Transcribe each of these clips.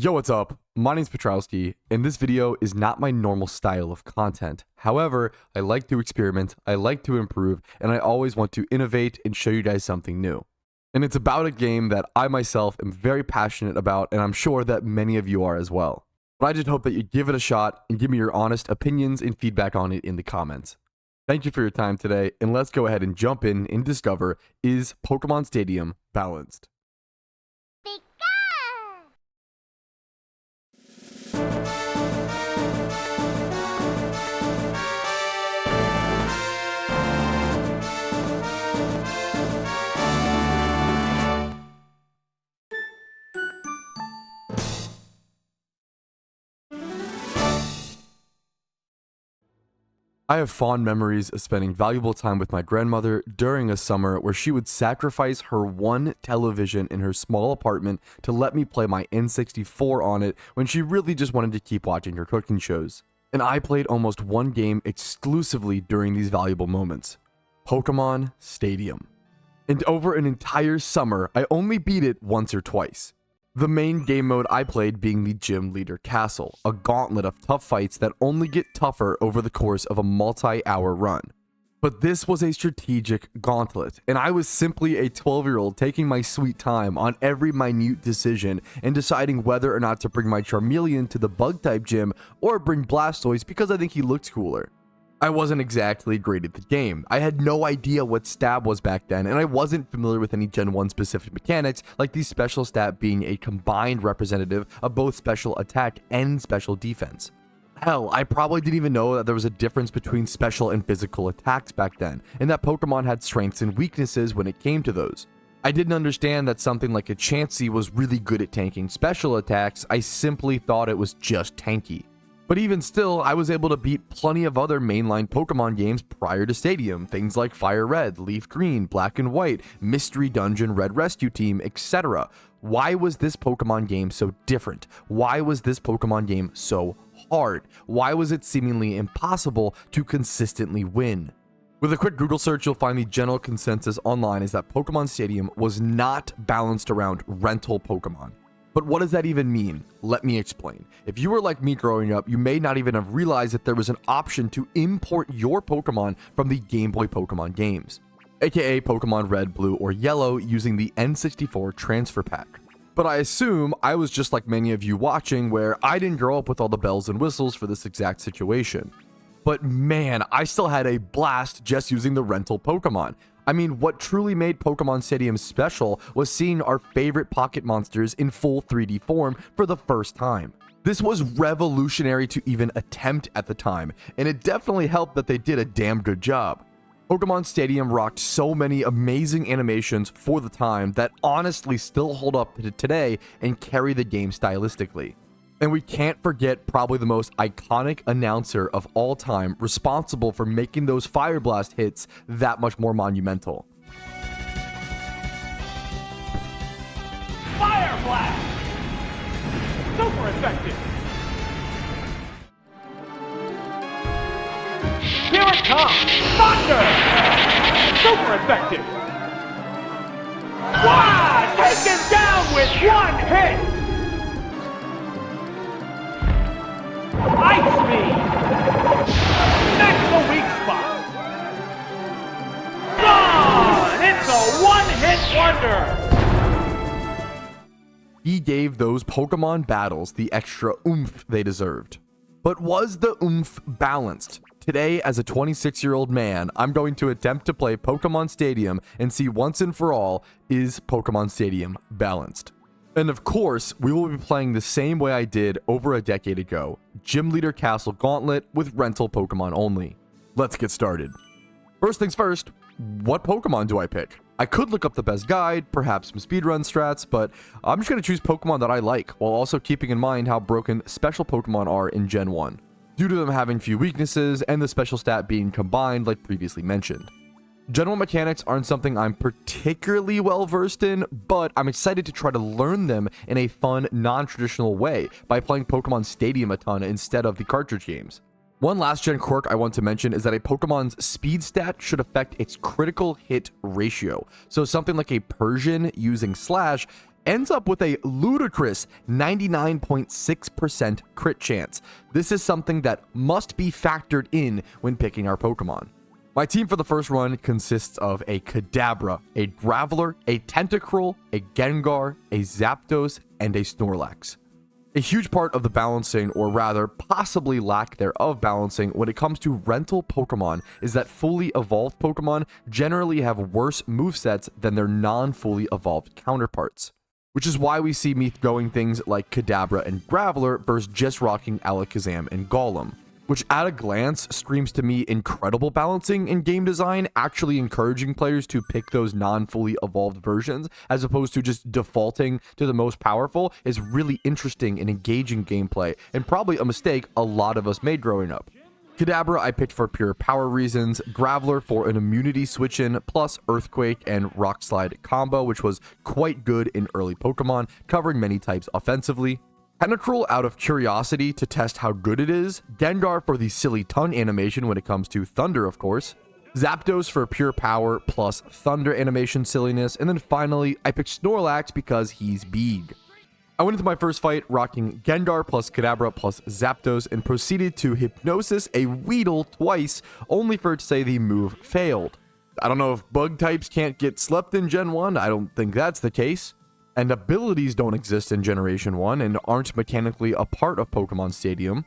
Yo, what's up? My name's Patrouski, and this video is not my normal style of content. However, I like to experiment, I like to improve, and I always want to innovate and show you guys something new. And it's about a game that I myself am very passionate about, and I'm sure that many of you are as well. But I just hope that you give it a shot and give me your honest opinions and feedback on it in the comments. Thank you for your time today, and let's go ahead and jump in and discover, is Pokemon Stadium balanced? I have fond memories of spending valuable time with my grandmother during a summer where she would sacrifice her one television in her small apartment to let me play my N64 on it when she really just wanted to keep watching her cooking shows. And I played almost one game exclusively during these valuable moments: Pokemon Stadium. And over an entire summer, I only beat it once or twice. The main game mode I played being the Gym Leader Castle, a gauntlet of tough fights that only get tougher over the course of a multi-hour run. But this was a strategic gauntlet, and I was simply a 12-year-old taking my sweet time on every minute decision and deciding whether or not to bring my Charmeleon to the Bug-type gym or bring Blastoise because I think he looks cooler. I wasn't exactly great at the game. I had no idea what stab was back then, and I wasn't familiar with any Gen 1 specific mechanics, like the special stat being a combined representative of both special attack and special defense. Hell, I probably didn't even know that there was a difference between special and physical attacks back then, and that Pokemon had strengths and weaknesses when it came to those. I didn't understand that something like a Chansey was really good at tanking special attacks. I simply thought it was just tanky. But even still, I was able to beat plenty of other mainline Pokemon games prior to Stadium, things like Fire Red, Leaf Green, Black and White, Mystery Dungeon, Red Rescue Team, etc. Why was this Pokemon game so different? Why was this Pokemon game so hard? Why was it seemingly impossible to consistently win? With a quick Google search, you'll find the general consensus online is that Pokemon Stadium was not balanced around rental Pokemon. But what does that even mean? Let me explain. If you were like me growing up, you may not even have realized that there was an option to import your Pokemon from the Game Boy Pokemon games, aka Pokemon Red, Blue, or Yellow, using the N64 transfer pack. But I assume I was just like many of you watching, where I didn't grow up with all the bells and whistles for this exact situation. But man, I still had a blast just using the rental Pokemon. I mean, what truly made Pokemon Stadium special was seeing our favorite pocket monsters in full 3D form for the first time. This was revolutionary to even attempt at the time, and it definitely helped that they did a damn good job. Pokemon Stadium rocked so many amazing animations for the time that honestly still hold up to today and carry the game stylistically. And we can't forget probably the most iconic announcer of all time, responsible for making those Fire Blast hits that much more monumental. Fire Blast! Super effective! Here it comes! Thunder! Super effective! Wow! Taken down with one hit! Ice Beam! That's the weak spot! Gone! It's a one-hit wonder! He gave those Pokemon battles the extra oomph they deserved. But was the oomph balanced? Today, as a 26-year-old man, I'm going to attempt to play Pokemon Stadium and see once and for all, is Pokemon Stadium balanced? And of course, we will be playing the same way I did over a decade ago, Gym Leader Castle Gauntlet with rental Pokemon only. Let's get started. First things first, what Pokemon do I pick? I could look up the best guide, perhaps some speedrun strats, but I'm just going to choose Pokemon that I like, while also keeping in mind how broken special Pokemon are in Gen 1, due to them having few weaknesses and the special stat being combined like previously mentioned. General mechanics aren't something I'm particularly well versed in, but I'm excited to try to learn them in a fun, non-traditional way by playing Pokemon Stadium a ton instead of the cartridge games. One last gen quirk I want to mention is that a Pokemon's speed stat should affect its critical hit ratio. So something like a Persian using Slash ends up with a ludicrous 99.6% crit chance. This is something that must be factored in when picking our Pokemon. My team for the first run consists of a Kadabra, a Graveler, a Tentacruel, a Gengar, a Zapdos, and a Snorlax. A huge part of the balancing, or rather possibly lack thereof balancing, when it comes to rental Pokemon is that fully evolved Pokemon generally have worse movesets than their non-fully evolved counterparts. Which is why we see me going things like Kadabra and Graveler versus just rocking Alakazam and Golem, which at a glance screams to me incredible balancing in game design, actually encouraging players to pick those non-fully evolved versions as opposed to just defaulting to the most powerful is really interesting and engaging gameplay, and probably a mistake a lot of us made growing up. Kadabra I picked for pure power reasons, Graveler for an immunity switch-in, plus Earthquake and Rock Slide combo, which was quite good in early Pokemon, covering many types offensively. Tentacruel out of curiosity to test how good it is, Gengar for the silly tongue animation when it comes to Thunder, of course, Zapdos for pure power plus Thunder animation silliness, and then finally, I picked Snorlax because he's big. I went into my first fight rocking Gengar plus Kadabra plus Zapdos and proceeded to Hypnosis a Weedle twice, only for it to say the move failed. I don't know if bug types can't get slept in Gen 1, I don't think that's the case. And abilities don't exist in Generation 1 and aren't mechanically a part of Pokemon Stadium.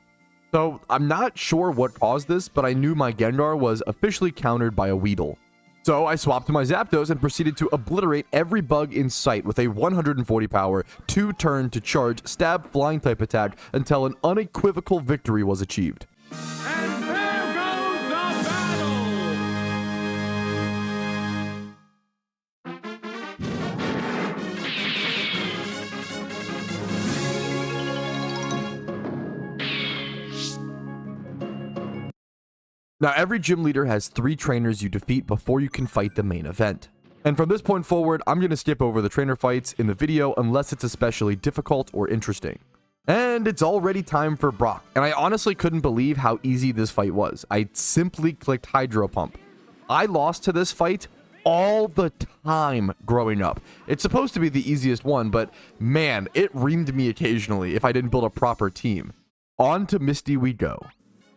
So I'm not sure what caused this, but I knew my Gengar was officially countered by a Weedle. So I swapped to my Zapdos and proceeded to obliterate every bug in sight with a 140 power, 2-turn to charge, stab flying type attack until an unequivocal victory was achieved. And there goes the battle! Now, every gym leader has 3 trainers you defeat before you can fight the main event. And from this point forward, I'm going to skip over the trainer fights in the video unless it's especially difficult or interesting. And it's already time for Brock, and I honestly couldn't believe how easy this fight was. I simply clicked Hydro Pump. I lost to this fight all the time growing up. It's supposed to be the easiest one, but man, it reamed me occasionally if I didn't build a proper team. On to Misty we go.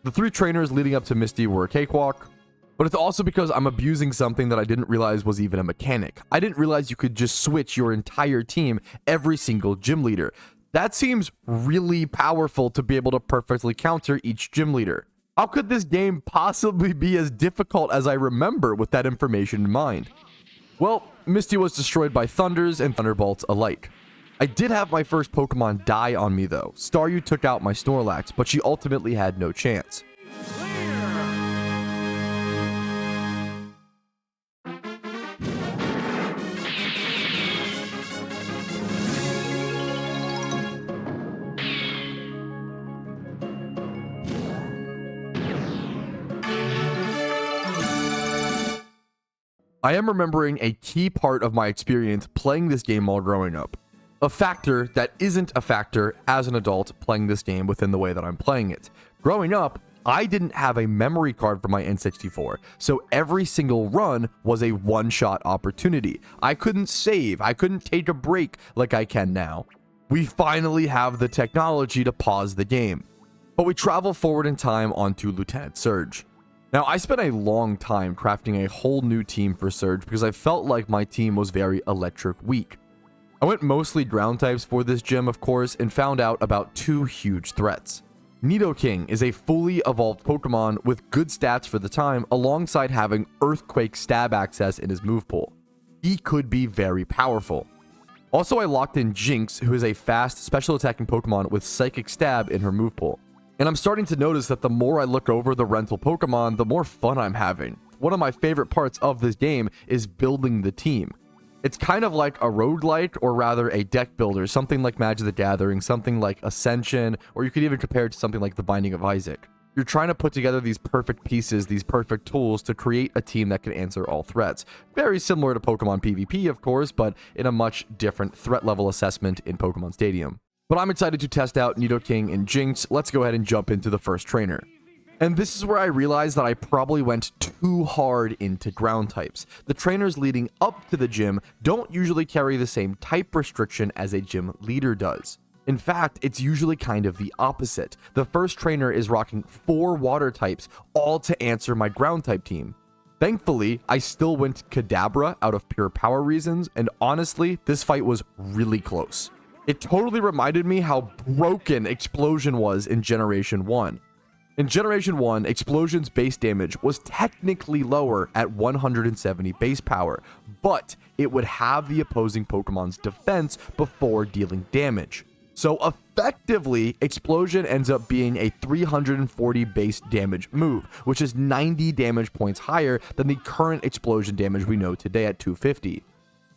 The 3 trainers leading up to Misty were a cakewalk, but it's also because I'm abusing something that I didn't realize was even a mechanic. I didn't realize you could just switch your entire team every single gym leader. That seems really powerful to be able to perfectly counter each gym leader. How could this game possibly be as difficult as I remember with that information in mind? Well, Misty was destroyed by Thunders and Thunderbolts alike. I did have my first Pokemon die on me though. Staryu took out my Snorlax, but she ultimately had no chance. I am remembering a key part of my experience playing this game while growing up. A factor that isn't a factor as an adult playing this game within the way that I'm playing it. Growing up, I didn't have a memory card for my N64, so every single run was a one-shot opportunity. I couldn't save, I couldn't take a break like I can now. We finally have the technology to pause the game. But we travel forward in time onto Lieutenant Surge. Now, I spent a long time crafting a whole new team for Surge because I felt like my team was very electric weak. I went mostly ground types for this gym, of course, and found out about 2 huge threats. Nidoking is a fully evolved Pokemon with good stats for the time, alongside having Earthquake stab access in his move pool. He could be very powerful. Also, I locked in Jinx, who is a fast special attacking Pokemon with Psychic Stab in her move pool. And I'm starting to notice that the more I look over the rental Pokemon, the more fun I'm having. One of my favorite parts of this game is building the team. It's kind of like a roguelike, or rather a deck builder, something like Magic the Gathering, something like Ascension, or you could even compare it to something like The Binding of Isaac. You're trying to put together these perfect pieces, these perfect tools to create a team that can answer all threats. Very similar to Pokemon PvP, of course, but in a much different threat level assessment in Pokemon Stadium. But I'm excited to test out Nidoking and Jinx. Let's go ahead and jump into the first trainer. And this is where I realized that I probably went too hard into ground types. The trainers leading up to the gym don't usually carry the same type restriction as a gym leader does. In fact, it's usually kind of the opposite. The first trainer is rocking 4 water types, all to answer my ground type team. Thankfully, I still went Kadabra out of pure power reasons, and honestly, this fight was really close. It totally reminded me how broken Explosion was in Generation 1. In Generation 1, Explosion's base damage was technically lower at 170 base power, but it would have the opposing Pokemon's defense before dealing damage. So effectively, Explosion ends up being a 340 base damage move, which is 90 damage points higher than the current Explosion damage we know today at 250.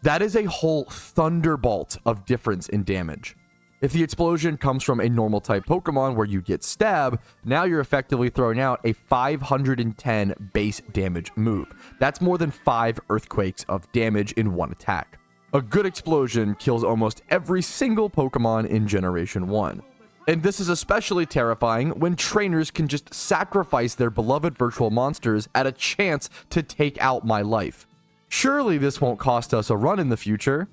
That is a whole thunderbolt of difference in damage. If the Explosion comes from a normal type Pokemon where you get Stab, now you're effectively throwing out a 510 base damage move. That's more than 5 Earthquakes of damage in one attack. A good Explosion kills almost every single Pokemon in Generation 1. And this is especially terrifying when trainers can just sacrifice their beloved virtual monsters at a chance to take out my life. Surely this won't cost us a run in the future.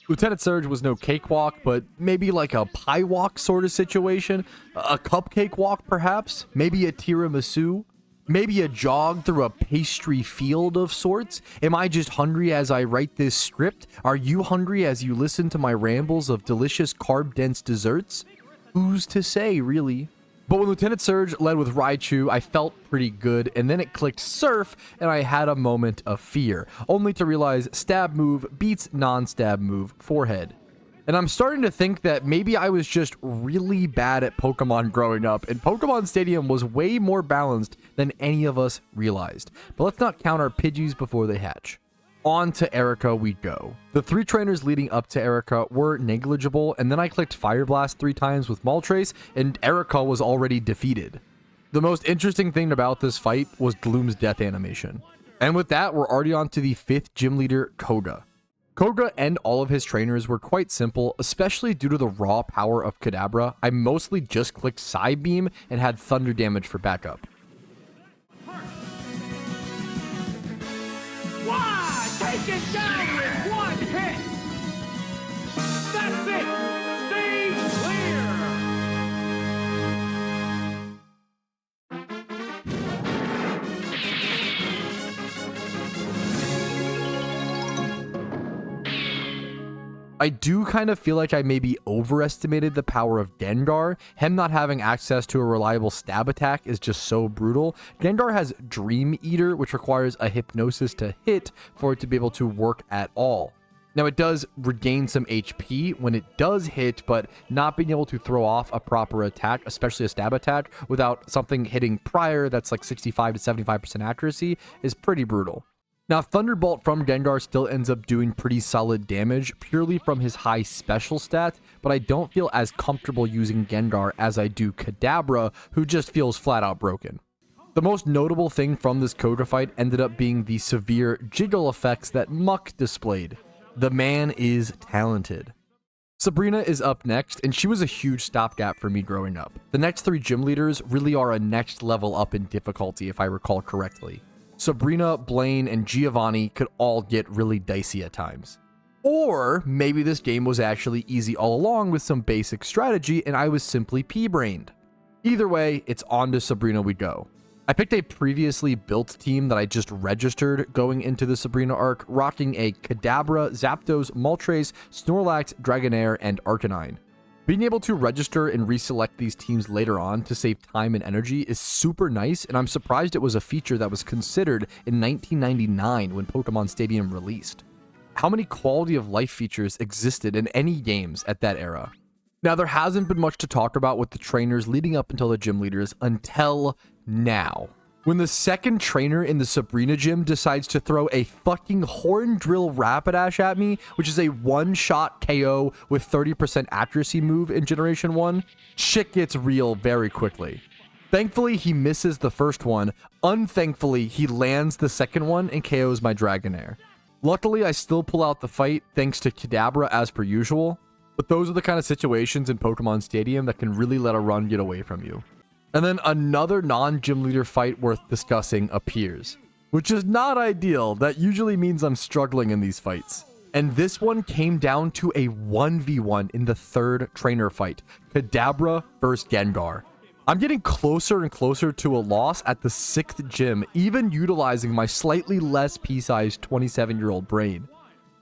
Lieutenant Surge was no cakewalk, but maybe like a pie walk sort of situation. A cupcake walk, perhaps? Maybe a tiramisu? Maybe a jog through a pastry field of sorts? Am I just hungry as I write this script? Are you hungry as you listen to my rambles of delicious carb-dense desserts? Who's to say, really? But when Lieutenant Surge led with Raichu, I felt pretty good, and then it clicked Surf, and I had a moment of fear, only to realize stab move beats non-stab move forehead. And I'm starting to think that maybe I was just really bad at Pokemon growing up, and Pokemon Stadium was way more balanced than any of us realized. But let's not count our Pidgeys before they hatch. On to Erika we go. The 3 trainers leading up to Erika were negligible, and then I clicked Fire Blast 3 times with Moltres, and Erika was already defeated. The most interesting thing about this fight was Gloom's death animation. And with that, we're already on to the 5th gym leader, Koga. Koga and all of his trainers were quite simple, especially due to the raw power of Kadabra. I mostly just clicked Psybeam and had Thunder damage for backup. Why? Take it down with one hit! That's it! Stay clear! I do kind of feel like I maybe overestimated the power of Gengar. Him not having access to a reliable stab attack is just so brutal. Gengar has Dream Eater, which requires a hypnosis to hit for it to be able to work at all. Now, it does regain some HP when it does hit, but not being able to throw off a proper attack, especially a stab attack, without something hitting prior that's like 65 to 75% accuracy is pretty brutal. Now, Thunderbolt from Gengar still ends up doing pretty solid damage purely from his high special stat, but I don't feel as comfortable using Gengar as I do Kadabra, who just feels flat out broken. The most notable thing from this Koga fight ended up being the severe jiggle effects that Muck displayed. The man is talented. Sabrina is up next, and she was a huge stopgap for me growing up. The next 3 gym leaders really are a next level up in difficulty, if I recall correctly. Sabrina, Blaine, and Giovanni could all get really dicey at times. Or maybe this game was actually easy all along with some basic strategy and I was simply pea-brained. Either way, it's on to Sabrina we go. I picked a previously built team that I just registered going into the Sabrina arc, rocking a Kadabra, Zapdos, Moltres, Snorlax, Dragonair, and Arcanine. Being able to register and reselect these teams later on to save time and energy is super nice, and I'm surprised it was a feature that was considered in 1999 when Pokemon Stadium released. How many quality of life features existed in any games at that era? Now, there hasn't been much to talk about with the trainers leading up until the gym leaders until now. When the second trainer in the Sabrina gym decides to throw a fucking Horn Drill Rapidash at me, which is a one-shot KO with 30% accuracy move in Generation 1, shit gets real very quickly. Thankfully, he misses the first one. Unthankfully, he lands the second one and KOs my Dragonair. Luckily, I still pull out the fight thanks to Kadabra as per usual, but those are the kind of situations in Pokemon Stadium that can really let a run get away from you. And then another non-gym leader fight worth discussing appears, which is not ideal. That usually means I'm struggling in these fights. And this one came down to a 1v1 in the third trainer fight, Kadabra versus Gengar. I'm getting closer and closer to a loss at the 6th gym, even utilizing my slightly less pea-sized 27-year-old brain.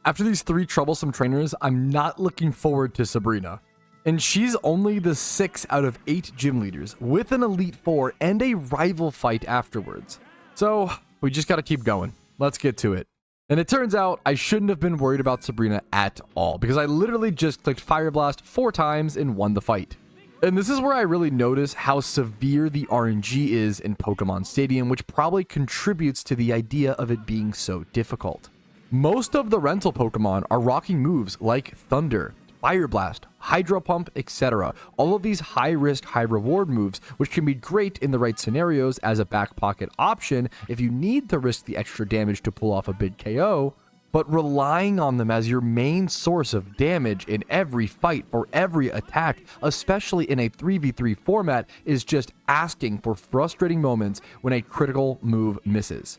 After these 3 troublesome trainers, I'm not looking forward to Sabrina. And she's only the 6th out of 8 gym leaders, with an Elite 4 and a rival fight afterwards. So, we just gotta keep going. Let's get to it. And it turns out I shouldn't have been worried about Sabrina at all, because I literally just clicked Fire Blast 4 times and won the fight. And this is where I really notice how severe the RNG is in Pokemon Stadium, which probably contributes to the idea of it being so difficult. Most of the rental Pokemon are rocking moves like Thunder, Fire Blast, Hydro Pump, etc. All of these high-risk, high-reward moves, which can be great in the right scenarios as a back pocket option if you need to risk the extra damage to pull off a big KO, but relying on them as your main source of damage in every fight for every attack, especially in a 3v3 format, is just asking for frustrating moments when a critical move misses.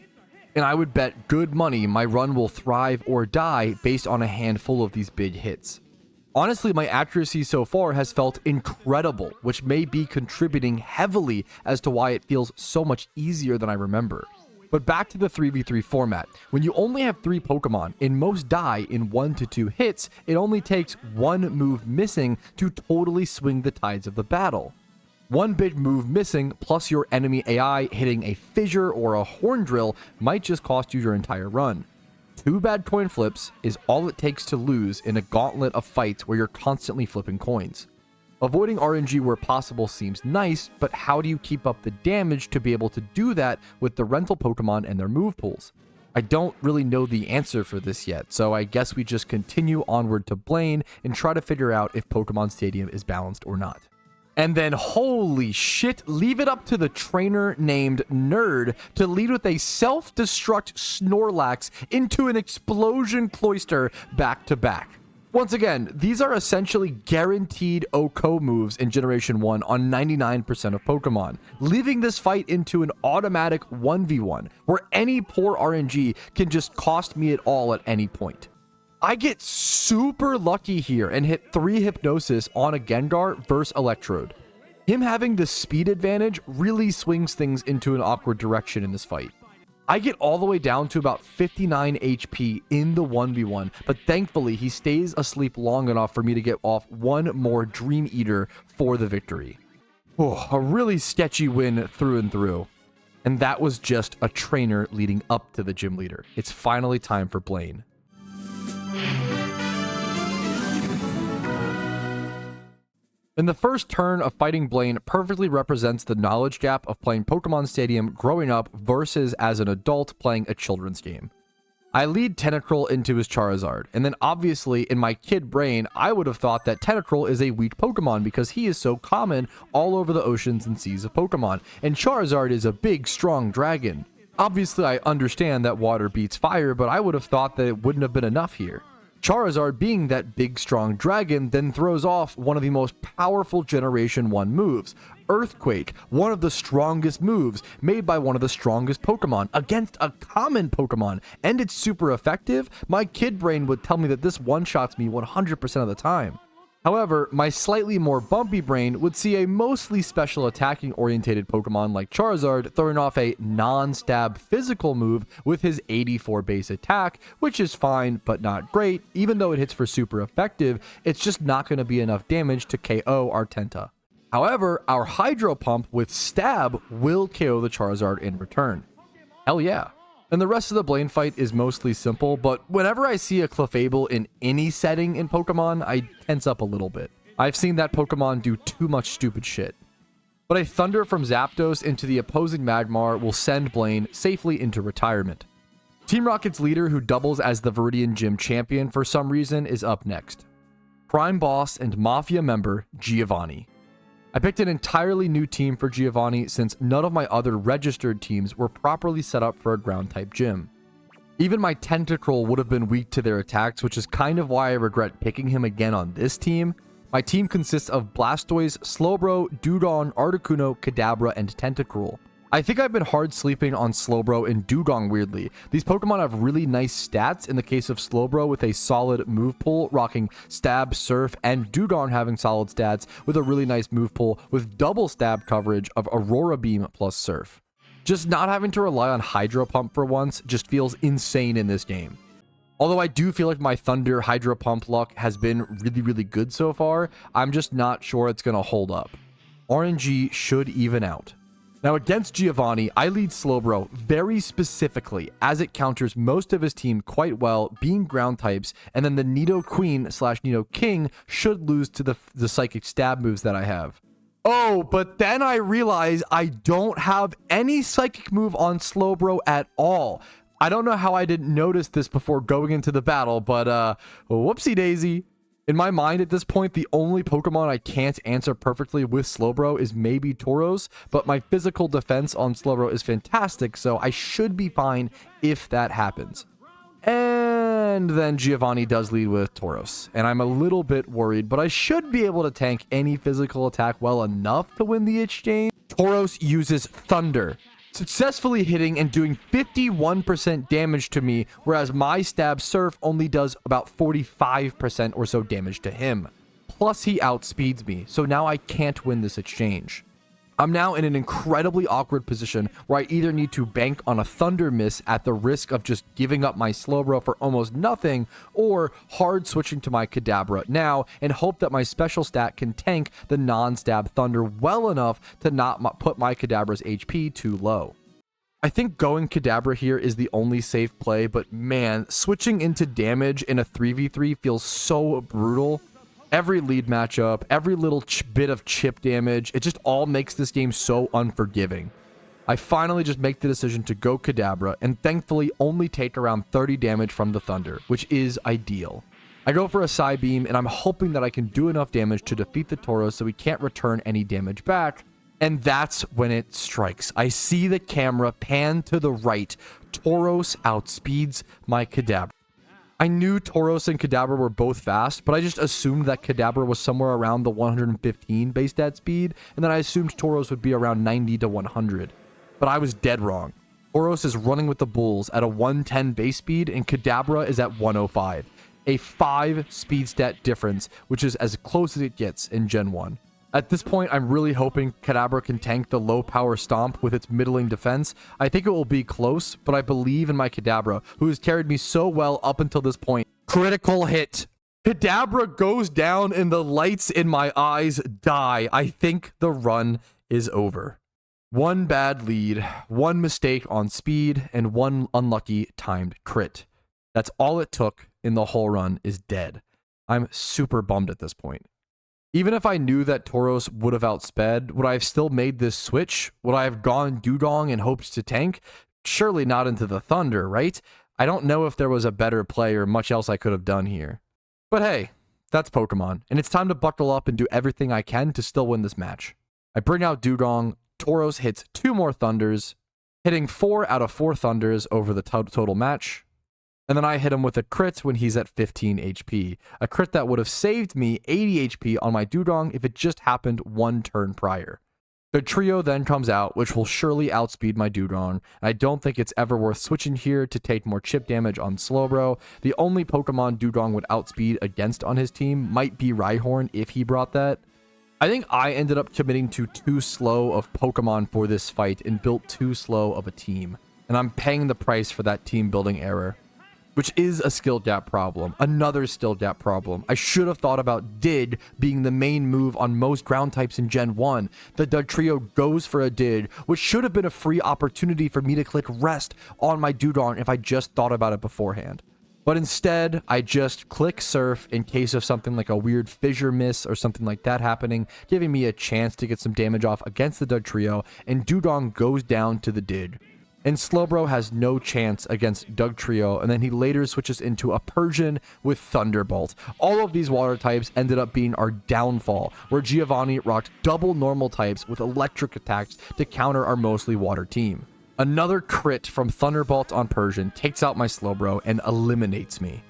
And I would bet good money my run will thrive or die based on a handful of these big hits. Honestly, my accuracy so far has felt incredible, which may be contributing heavily as to why it feels so much easier than I remember. But back to the 3v3 format. When you only have 3 Pokemon and most die in 1 to 2 hits, it only takes 1 move missing to totally swing the tides of the battle. 1 big move missing plus your enemy AI hitting a fissure or a horn drill might just cost you your entire run. 2 bad coin flips is all it takes to lose in a gauntlet of fights where you're constantly flipping coins. Avoiding RNG where possible seems nice, but how do you keep up the damage to be able to do that with the rental Pokemon and their move pools? I don't really know the answer for this yet, so I guess we just continue onward to Blaine and try to figure out if Pokemon Stadium is balanced or not. And then, holy shit, leave it up to the trainer named Nerd to lead with a self-destruct Snorlax into an explosion cloister back to back. Once again, these are essentially guaranteed OHKO moves in Generation 1 on 99% of Pokemon, leaving this fight into an automatic 1v1, where any poor RNG can just cost me it all at any point. I get super lucky here and hit 3 Hypnosis on a Gengar versus Electrode. Him having the speed advantage really swings things into an awkward direction in this fight. I get all the way down to about 59 HP in the 1v1, but thankfully he stays asleep long enough for me to get off 1 more Dream Eater for the victory. Oh, a really sketchy win through and through. And that was just a trainer leading up to the gym leader. It's finally time for Blaine. And the first turn of fighting Blaine perfectly represents the knowledge gap of playing Pokemon Stadium growing up versus as an adult playing a children's game. I lead Tentacruel into his Charizard, and then obviously in my kid brain, I would have thought that Tentacruel is a weak Pokemon because he is so common all over the oceans and seas of Pokemon, and Charizard is a big, strong dragon. Obviously, I understand that water beats fire, but I would have thought that it wouldn't have been enough here. Charizard, being that big, strong dragon, then throws off one of the most powerful Generation 1 moves, Earthquake, one of the strongest moves made by one of the strongest Pokemon against a common Pokemon, and it's super effective. My kid brain would tell me that this one-shots me 100% of the time. However, my slightly more bumpy brain would see a mostly special attacking orientated Pokemon like Charizard throwing off a non-stab physical move with his 84 base attack, which is fine but not great. Even though it hits for super effective, it's just not going to be enough damage to KO our Tenta. However, our Hydro Pump with Stab will KO the Charizard in return. Hell yeah. And the rest of the Blaine fight is mostly simple, but whenever I see a Clefable in any setting in Pokemon, I tense up a little bit. I've seen that Pokemon do too much stupid shit. But a Thunder from Zapdos into the opposing Magmar will send Blaine safely into retirement. Team Rocket's leader, who doubles as the Viridian Gym champion for some reason, is up next. Prime Boss and Mafia member Giovanni. I picked an entirely new team for Giovanni since none of my other registered teams were properly set up for a ground-type gym. Even my Tentacruel would have been weak to their attacks, which is kind of why I regret picking him again on this team. My team consists of Blastoise, Slowbro, Dewgong, Articuno, Kadabra, and Tentacruel. I think I've been hard sleeping on Slowbro and Dewgong weirdly. These Pokemon have really nice stats in the case of Slowbro with a solid move pool, rocking Stab, Surf, and Dewgong having solid stats with a really nice move pool with double stab coverage of Aurora Beam plus Surf. Just not having to rely on Hydro Pump for once just feels insane in this game. Although I do feel like my Thunder Hydro Pump luck has been really good so far, I'm just not sure it's going to hold up. RNG should even out. Now against Giovanni, I lead Slowbro very specifically as it counters most of his team quite well, being ground types, and then the Nidoqueen / Nidoking should lose to the Psychic Stab moves that I have. Oh, but then I realize I don't have any Psychic move on Slowbro at all. I don't know how I didn't notice this before going into the battle, but whoopsie daisy. In my mind at this point, the only Pokemon I can't answer perfectly with Slowbro is maybe Tauros, but my physical defense on Slowbro is fantastic, so I should be fine if that happens. And then Giovanni does lead with Tauros, and I'm a little bit worried, but I should be able to tank any physical attack well enough to win the exchange. Tauros uses Thunder, successfully hitting and doing 51% damage to me, whereas my Stab Surf only does about 45% or so damage to him. Plus he outspeeds me, so now I can't win this exchange. I'm now in an incredibly awkward position where I either need to bank on a Thunder Miss at the risk of just giving up my Slowbro for almost nothing, or hard switching to my Kadabra now and hope that my special stat can tank the non-stab Thunder well enough to not put my Kadabra's HP too low. I think going Kadabra here is the only safe play, but man, switching into damage in a 3v3 feels so brutal. Every lead matchup, every little bit of chip damage, it just all makes this game so unforgiving. I finally just make the decision to go Kadabra and thankfully only take around 30 damage from the Thunder, which is ideal. I go for a Psybeam and I'm hoping that I can do enough damage to defeat the Tauros so he can't return any damage back. And that's when it strikes. I see the camera pan to the right. Tauros outspeeds my Kadabra. I knew Tauros and Kadabra were both fast, but I just assumed that Kadabra was somewhere around the 115 base stat speed, and then I assumed Tauros would be around 90 to 100. But I was dead wrong. Tauros is running with the Bulls at a 110 base speed, and Kadabra is at 105. A 5 speed stat difference, which is as close as it gets in Gen 1. At this point, I'm really hoping Kadabra can tank the low power Stomp with its middling defense. I think it will be close, but I believe in my Kadabra, who has carried me so well up until this point. Critical hit. Kadabra goes down and the lights in my eyes die. I think the run is over. One bad lead, one mistake on speed, and one unlucky timed crit. That's all it took, and the whole run is dead. I'm super bummed at this point. Even if I knew that Tauros would have outsped, would I have still made this switch? Would I have gone Dewgong in hopes to tank? Surely not into the Thunder, right? I don't know if there was a better play or much else I could have done here. But hey, that's Pokemon, and it's time to buckle up and do everything I can to still win this match. I bring out Dewgong, Tauros hits 2 more Thunders, hitting 4 out of 4 Thunders over the total match. And then I hit him with a crit when he's at 15 HP. A crit that would have saved me 80 HP on my Dewgong if it just happened 1 turn prior. The trio then comes out, which will surely outspeed my Dewgong, and I don't think it's ever worth switching here to take more chip damage on Slowbro. The only Pokemon Dewgong would outspeed against on his team might be Rhyhorn if he brought that. I think I ended up committing to too slow of Pokemon for this fight and built too slow of a team, and I'm paying the price for that team building error, which is a skill gap problem, another skill gap problem. I should have thought about Did being the main move on most ground types in Gen 1. The Dugtrio goes for a Did, which should have been a free opportunity for me to click Rest on my Dewgong if I just thought about it beforehand. But instead, I just click Surf in case of something like a weird Fissure Miss or something like that happening, giving me a chance to get some damage off against the Dugtrio, and Dewgong goes down to the Did. And Slowbro has no chance against Dugtrio, and then he later switches into a Persian with Thunderbolt. All of these water types ended up being our downfall, where Giovanni rocked double normal types with electric attacks to counter our mostly water team. Another crit from Thunderbolt on Persian takes out my Slowbro and eliminates me.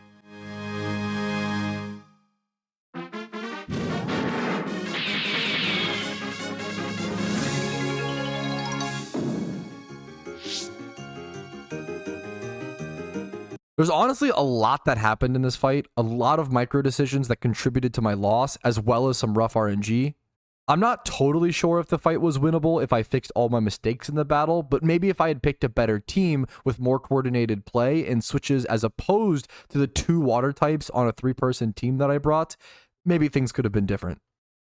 There's honestly a lot that happened in this fight, a lot of micro decisions that contributed to my loss, as well as some rough RNG. I'm not totally sure if the fight was winnable if I fixed all my mistakes in the battle, but maybe if I had picked a better team with more coordinated play and switches as opposed to the 2 water types on a 3-person team that I brought, maybe things could have been different.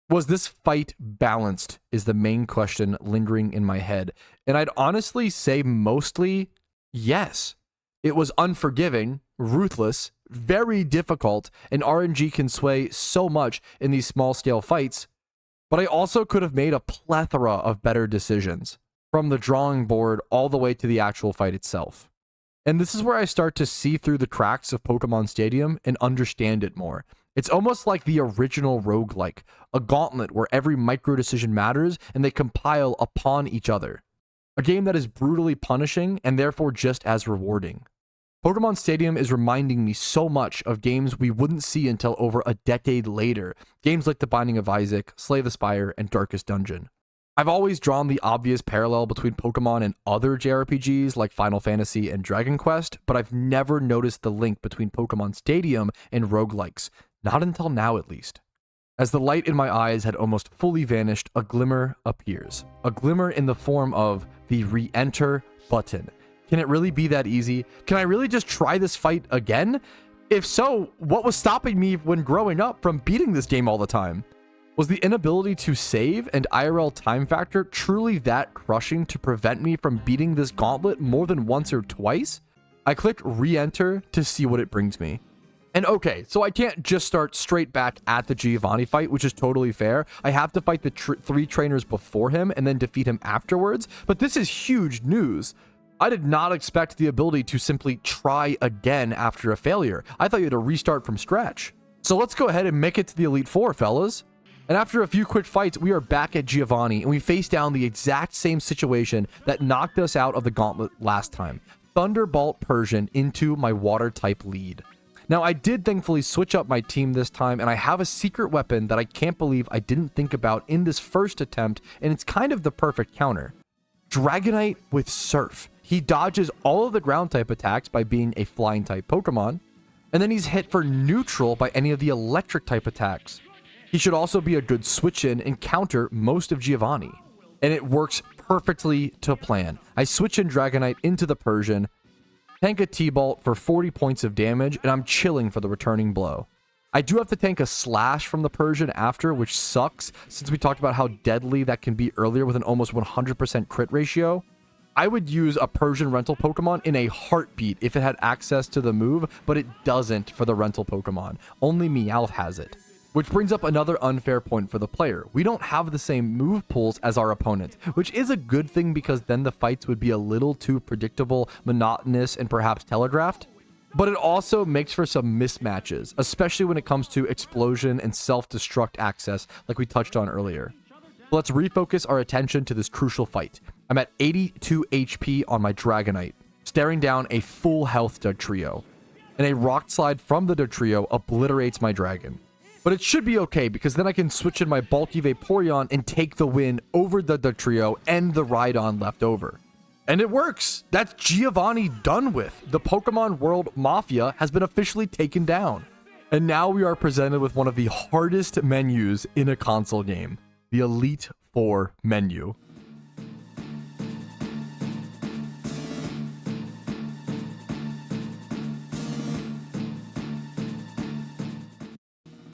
Was this fight balanced is the main question lingering in my head. And I'd honestly say mostly yes. It was unforgiving, ruthless, very difficult, and RNG can sway so much in these small scale fights. But I also could have made a plethora of better decisions, from the drawing board all the way to the actual fight itself. And this is where I start to see through the cracks of Pokemon Stadium and understand it more. It's almost like the original roguelike, a gauntlet where every micro decision matters and they compile upon each other. A game that is brutally punishing and therefore just as rewarding. Pokemon Stadium is reminding me so much of games we wouldn't see until over a decade later, games like The Binding of Isaac, Slay the Spire, and Darkest Dungeon. I've always drawn the obvious parallel between Pokemon and other JRPGs like Final Fantasy and Dragon Quest, but I've never noticed the link between Pokemon Stadium and roguelikes, not until now at least. As the light in my eyes had almost fully vanished, a glimmer appears. A glimmer in the form of the re-enter button. Can it really be that easy? Can I really just try this fight again? If so, what was stopping me when growing up from beating this game all the time? Was the inability to save and IRL time factor truly that crushing to prevent me from beating this gauntlet more than once or twice? I clicked re-enter to see what it brings me. And okay, so I can't just start straight back at the Giovanni fight, which is totally fair. I have to fight the 3 trainers before him and then defeat him afterwards, but this is huge news. I did not expect the ability to simply try again after a failure. I thought you had to restart from scratch. So let's go ahead and make it to the Elite Four, fellas. And after a few quick fights, we are back at Giovanni, and we face down the exact same situation that knocked us out of the gauntlet last time. Thunderbolt Persian into my water type lead. Now, I did thankfully switch up my team this time, and I have a secret weapon that I can't believe I didn't think about in this first attempt, and it's kind of the perfect counter. Dragonite with Surf. He dodges all of the ground type attacks by being a flying type Pokemon, and then he's hit for neutral by any of the electric type attacks. He should also be a good switch in and counter most of Giovanni, and it works perfectly to plan. I switch in Dragonite into the Persian, tank a T-Bolt for 40 points of damage, and I'm chilling for the returning blow. I do have to tank a Slash from the Persian after, which sucks, since we talked about how deadly that can be earlier with an almost 100% crit ratio. I would use a Persian rental Pokemon in a heartbeat if it had access to the move, but it doesn't for the rental Pokemon. Only Meowth has it. Which brings up another unfair point for the player. We don't have the same move pools as our opponent, which is a good thing because then the fights would be a little too predictable, monotonous, and perhaps telegraphed. But it also makes for some mismatches, especially when it comes to explosion and self-destruct access like we touched on earlier. Let's refocus our attention to this crucial fight. I'm at 82 HP on my Dragonite, staring down a full health Dugtrio, and a Rock Slide from the Dugtrio obliterates my dragon. But it should be okay because then I can switch in my bulky Vaporeon and take the win over the Dugtrio and the Rhydon left over. And it works! That's Giovanni done with. The Pokemon World Mafia has been officially taken down. And now we are presented with one of the hardest menus in a console game. The Elite Four menu.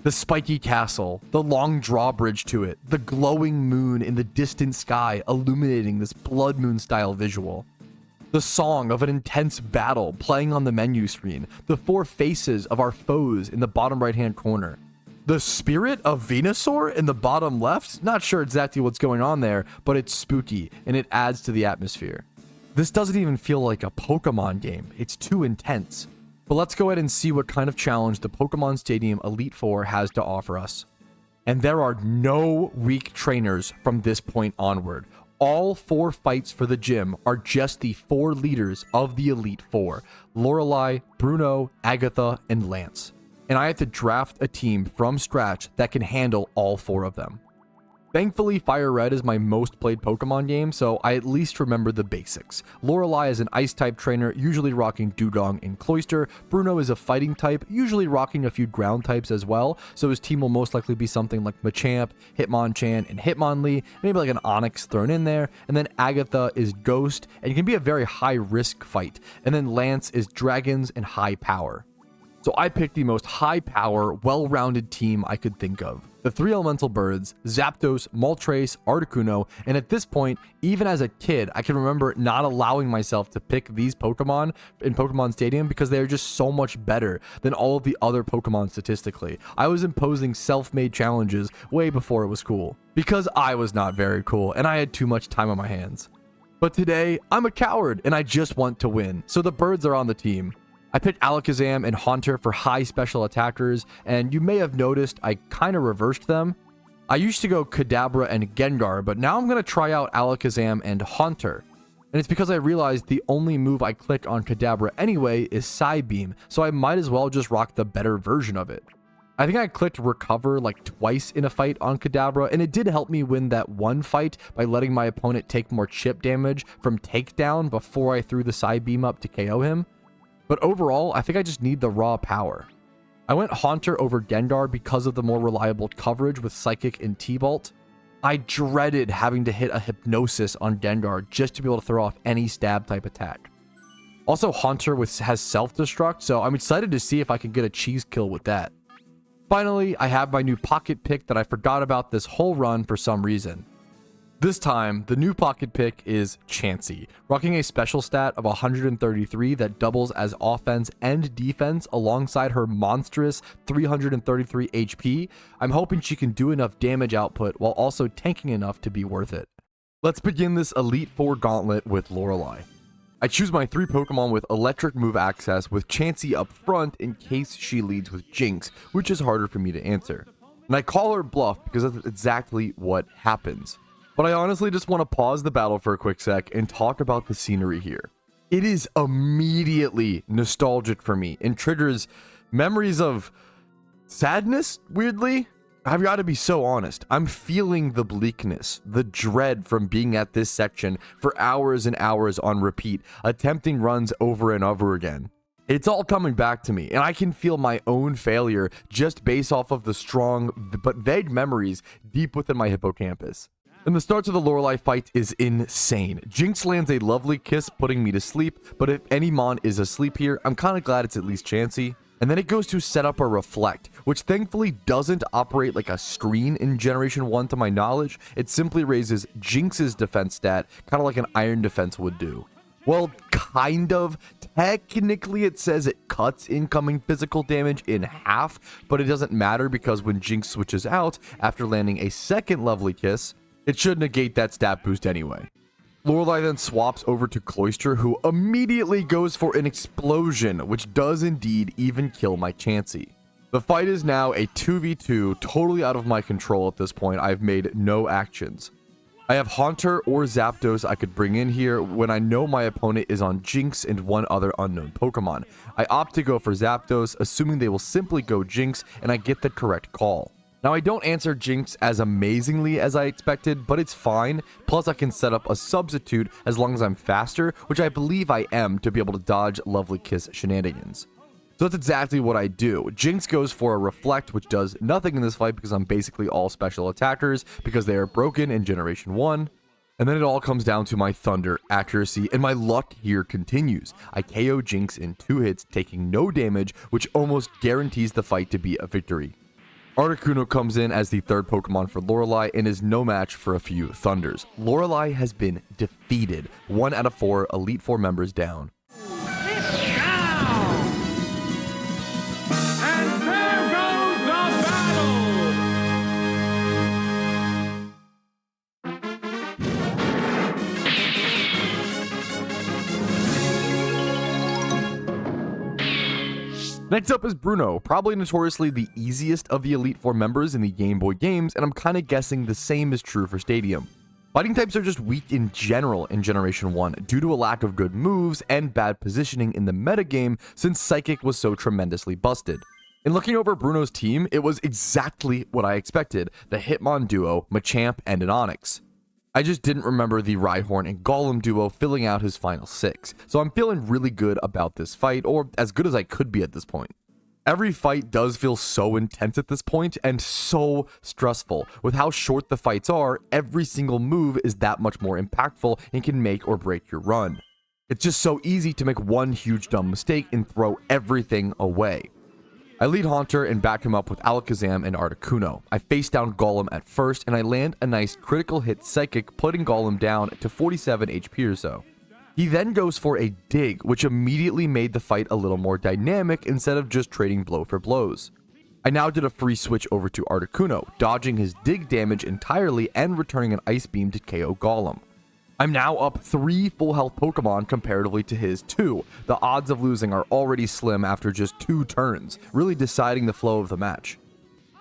The spiky castle, the long drawbridge to it, the glowing moon in the distant sky illuminating this Blood Moon style visual. The song of an intense battle playing on the menu screen, the 4 faces of our foes in the bottom right hand corner. The spirit of Venusaur in the bottom left? Not sure exactly what's going on there, but it's spooky and it adds to the atmosphere. This doesn't even feel like a Pokemon game, it's too intense. But let's go ahead and see what kind of challenge the Pokemon Stadium Elite Four has to offer us. And there are no weak trainers from this point onward. All 4 fights for the gym are just the 4 leaders of the Elite Four: Lorelai, Bruno, Agatha, and Lance. And I have to draft a team from scratch that can handle all 4 of them. Thankfully, Fire Red is my most played Pokemon game, so I at least remember the basics. Lorelai is an Ice-type trainer, usually rocking Dewgong and Cloyster. Bruno is a fighting type, usually rocking a few ground types as well, so his team will most likely be something like Machamp, Hitmonchan, and Hitmonlee, maybe like an Onix thrown in there. And then Agatha is Ghost, and it can be a very high-risk fight. And then Lance is Dragons and High Power. So I picked the most high-power, well-rounded team I could think of. The 3 elemental birds, Zapdos, Moltres, Articuno, and at this point, even as a kid, I can remember not allowing myself to pick these Pokemon in Pokemon Stadium because they are just so much better than all of the other Pokemon statistically. I was imposing self-made challenges way before it was cool, because I was not very cool and I had too much time on my hands. But today, I'm a coward and I just want to win, so the birds are on the team. I picked Alakazam and Haunter for high special attackers, and you may have noticed I kind of reversed them. I used to go Kadabra and Gengar, but now I'm going to try out Alakazam and Haunter. And it's because I realized the only move I clicked on Kadabra anyway is Psybeam, so I might as well just rock the better version of it. I think I clicked Recover like twice in a fight on Kadabra, and it did help me win that one fight by letting my opponent take more chip damage from Takedown before I threw the Psybeam up to KO him. But overall, I think I just need the raw power. I went Haunter over Gengar because of the more reliable coverage with Psychic and T-Bolt. I dreaded having to hit a Hypnosis on Gengar just to be able to throw off any stab type attack. Also, Haunter has Self-Destruct, so I'm excited to see if I can get a cheese kill with that. Finally, I have my new pocket pick that I forgot about this whole run for some reason. This time, the new pocket pick is Chansey, rocking a special stat of 133 that doubles as offense and defense alongside her monstrous 333 HP. I'm hoping she can do enough damage output while also tanking enough to be worth it. Let's begin this Elite Four gauntlet with Lorelai. I choose my 3 Pokemon with electric move access with Chansey up front in case she leads with Jinx, which is harder for me to answer. And I call her bluff because that's exactly what happens. But I honestly just want to pause the battle for a quick sec and talk about the scenery here. It is immediately nostalgic for me and triggers memories of sadness, weirdly. I've got to be so honest. I'm feeling the bleakness, the dread from being at this section for hours and hours on repeat, attempting runs over and over again. It's all coming back to me, and I can feel my own failure just based off of the strong but vague memories deep within my hippocampus. And the start to the Lorelai fight is insane. Jinx lands a lovely kiss, putting me to sleep, but if any Mon is asleep here, I'm kind of glad it's at least Chansey. And then it goes to set up a Reflect, which thankfully doesn't operate like a screen in Generation 1 to my knowledge. It simply raises Jinx's defense stat, kind of like an Iron Defense would do. Well, kind of. Technically, it says it cuts incoming physical damage in half, but it doesn't matter because when Jinx switches out after landing a second lovely kiss, it should negate that stat boost anyway. Lorelai then swaps over to Cloyster, who immediately goes for an explosion, which does indeed even kill my Chansey. The fight is now a 2v2, totally out of my control at this point. I've made no actions. I have Haunter or Zapdos I could bring in here when I know my opponent is on Jinx and one other unknown Pokemon. I opt to go for Zapdos, assuming they will simply go Jinx, and I get the correct call. Now, I don't answer Jinx as amazingly as I expected, but it's fine. Plus, I can set up a substitute as long as I'm faster, which I believe I am to be able to dodge Lovely Kiss shenanigans. So that's exactly what I do. Jinx goes for a Reflect, which does nothing in this fight because I'm basically all special attackers because they are broken in Generation 1. And then it all comes down to my Thunder accuracy, and my luck here continues. I KO Jinx in 2 hits, taking no damage, which almost guarantees the fight to be a victory. Articuno comes in as the 3rd Pokemon for Lorelai and is no match for a few Thunders. Lorelai has been defeated. 1 out of 4 Elite Four members down. And there goes the battle! Next up is Bruno, probably notoriously the easiest of the Elite Four members in the Game Boy games, and I'm kind of guessing the same is true for Stadium. Fighting types are just weak in general in Generation 1 due to a lack of good moves and bad positioning in the metagame since Psychic was so tremendously busted. In looking over Bruno's team, it was exactly what I expected, the Hitmon duo, Machamp, and an Onix. I just didn't remember the Rhyhorn and Golem duo filling out his final 6, so I'm feeling really good about this fight, or as good as I could be at this point. Every fight does feel so intense at this point, and so stressful. With how short the fights are, every single move is that much more impactful and can make or break your run. It's just so easy to make one huge dumb mistake and throw everything away. I lead Haunter and back him up with Alakazam and Articuno. I face down Golem at first, and I land a nice critical hit Psychic, putting Golem down to 47 HP or so. He then goes for a dig, which immediately made the fight a little more dynamic instead of just trading blow for blows. I now did a free switch over to Articuno, dodging his dig damage entirely and returning an Ice Beam to KO Golem. I'm now up 3 full health Pokemon comparatively to his 2. The odds of losing are already slim after just 2 turns, really deciding the flow of the match.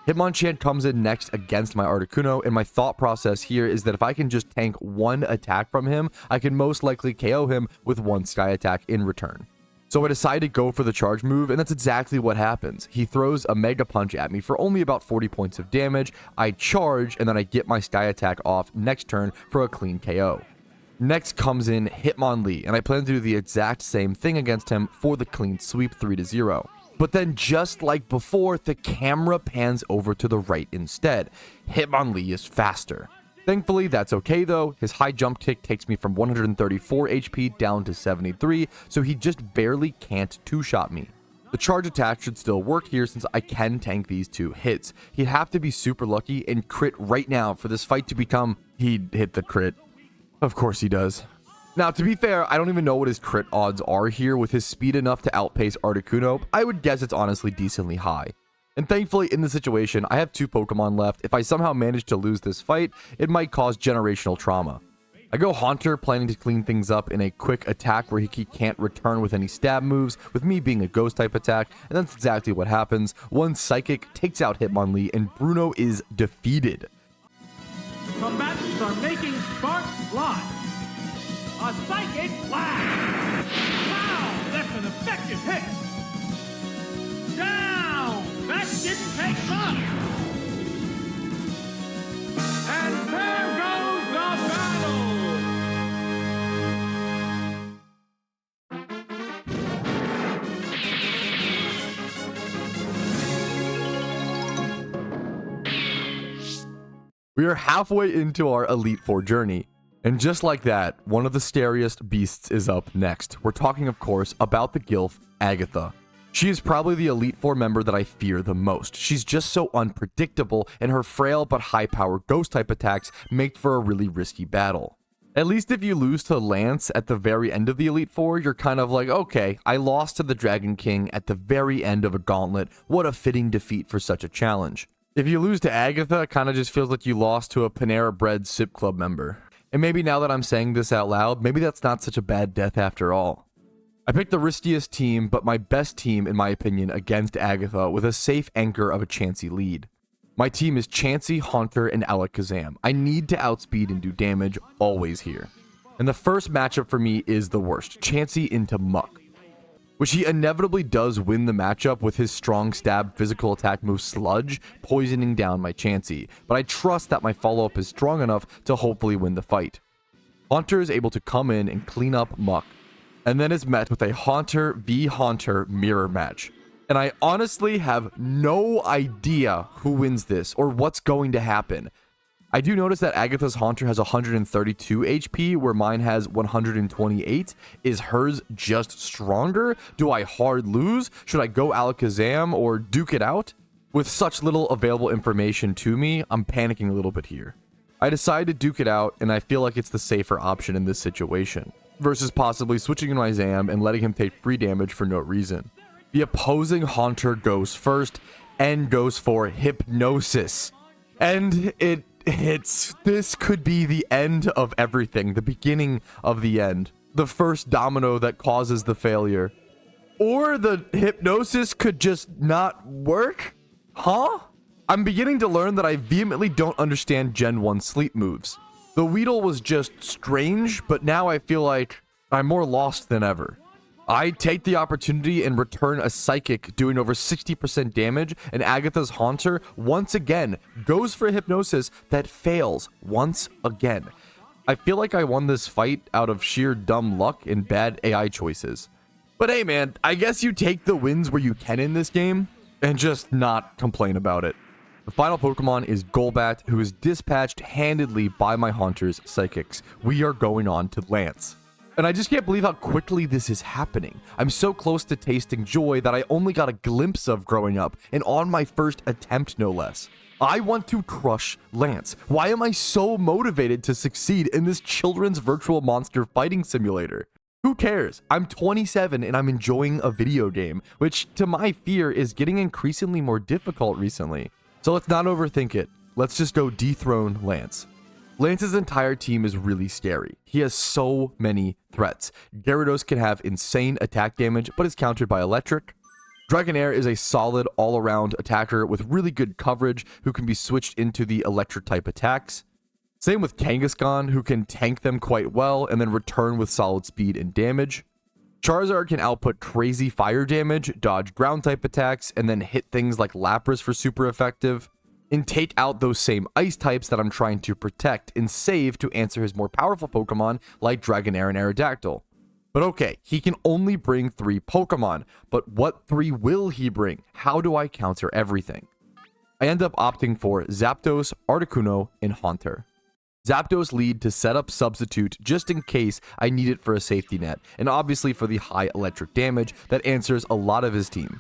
Hitmonchan comes in next against my Articuno, and my thought process here is that if I can just tank 1 attack from him, I can most likely KO him with 1 Sky Attack in return. So I decide to go for the charge move, and that's exactly what happens. He throws a Mega Punch at me for only about 40 points of damage, I charge, and then I get my Sky Attack off next turn for a clean KO. Next comes in Hitmonlee, and I plan to do the exact same thing against him for the clean sweep 3-0. But then just like before, the camera pans over to the right instead. Hitmonlee is faster. Thankfully, that's okay though. His high jump kick takes me from 134 HP down to 73, so he just barely can't two-shot me. The charge attack should still work here since I can tank these 2 hits. He'd have to be super lucky and crit right now for this fight to become... He'd hit the crit. Of course he does. Now, to be fair, I don't even know what his crit odds are here. With his speed enough to outpace Articuno, I would guess it's honestly decently high. And thankfully, in this situation, I have 2 Pokemon left. If I somehow manage to lose this fight, it might cause generational trauma. I go Haunter, planning to clean things up in a quick attack where he can't return with any stab moves, with me being a ghost type attack, and that's exactly what happens. 1 Psychic takes out Hitmonlee, and Bruno is defeated. Combatants are making sparks fly. A psychic blast. Wow, that's an effective hit. Down. That didn't take much. And there goes the battle. We are halfway into our Elite Four journey, and just like that, one of the scariest beasts is up next. We're talking, of course, about the Gilf, Agatha. She is probably the Elite Four member that I fear the most. She's just so unpredictable, and her frail but high-power ghost-type attacks make for a really risky battle. At least if you lose to Lance at the very end of the Elite Four, you're kind of like, okay, I lost to the Dragon King at the very end of a gauntlet. What a fitting defeat for such a challenge. If you lose to Agatha, it kind of just feels like you lost to a Panera-bred Sip Club member. And maybe now that I'm saying this out loud, maybe that's not such a bad death after all. I picked the riskiest team, but my best team, in my opinion, against Agatha with a safe anchor of a Chansey lead. My team is Chansey, Haunter, and Alakazam. I need to outspeed and do damage, always here. And the first matchup for me is the worst, Chansey into Muck, which he inevitably does win the matchup with his strong stab physical attack move Sludge, poisoning down my Chansey, but I trust that my follow-up is strong enough to hopefully win the fight. Haunter is able to come in and clean up Muck, and then is met with a Haunter v Haunter mirror match. And I honestly have no idea who wins this or what's going to happen. I do notice that Agatha's Haunter has 132 HP, where mine has 128. Is hers just stronger? Do I hard lose? Should I go Alakazam or duke it out? With such little available information to me, I'm panicking a little bit here. I decide to duke it out, and I feel like it's the safer option in this situation, versus possibly switching in my Zam and letting him take free damage for no reason. The opposing Haunter goes first and goes for Hypnosis. And this could be the end of everything, the beginning of the end, the first domino that causes the failure. Or the Hypnosis could just not work? Huh? I'm beginning to learn that I vehemently don't understand Gen 1 sleep moves. The Weedle was just strange, but now I feel like I'm more lost than ever. I take the opportunity and return a Psychic doing over 60% damage, and Agatha's Haunter once again goes for a Hypnosis that fails once again. I feel like I won this fight out of sheer dumb luck and bad AI choices. But hey man, I guess you take the wins where you can in this game and just not complain about it. The final Pokemon is Golbat, who is dispatched handedly by my Haunter's Psychics. We are going on to Lance. And I just can't believe how quickly this is happening. I'm so close to tasting joy that I only got a glimpse of growing up, and on my first attempt no less. I want to crush Lance. Why am I so motivated to succeed in this children's virtual monster fighting simulator? Who cares? I'm 27 and I'm enjoying a video game, which to my fear is getting increasingly more difficult recently. So let's not overthink it. Let's just go dethrone Lance. Lance's entire team is really scary. He has so many threats. Gyarados can have insane attack damage, but is countered by Electric. Dragonair is a solid all-around attacker with really good coverage who can be switched into the Electric type attacks. Same with Kangaskhan, who can tank them quite well and then return with solid speed and damage. Charizard can output crazy fire damage, dodge ground type attacks, and then hit things like Lapras for super effective, and take out those same ice types that I'm trying to protect and save to answer his more powerful Pokemon like Dragonair and Aerodactyl. But okay, he can only bring 3 Pokemon, but what 3 will he bring? How do I counter everything? I end up opting for Zapdos, Articuno, and Haunter. Zapdos lead to set up Substitute just in case I need it for a safety net, and obviously for the high electric damage that answers a lot of his team.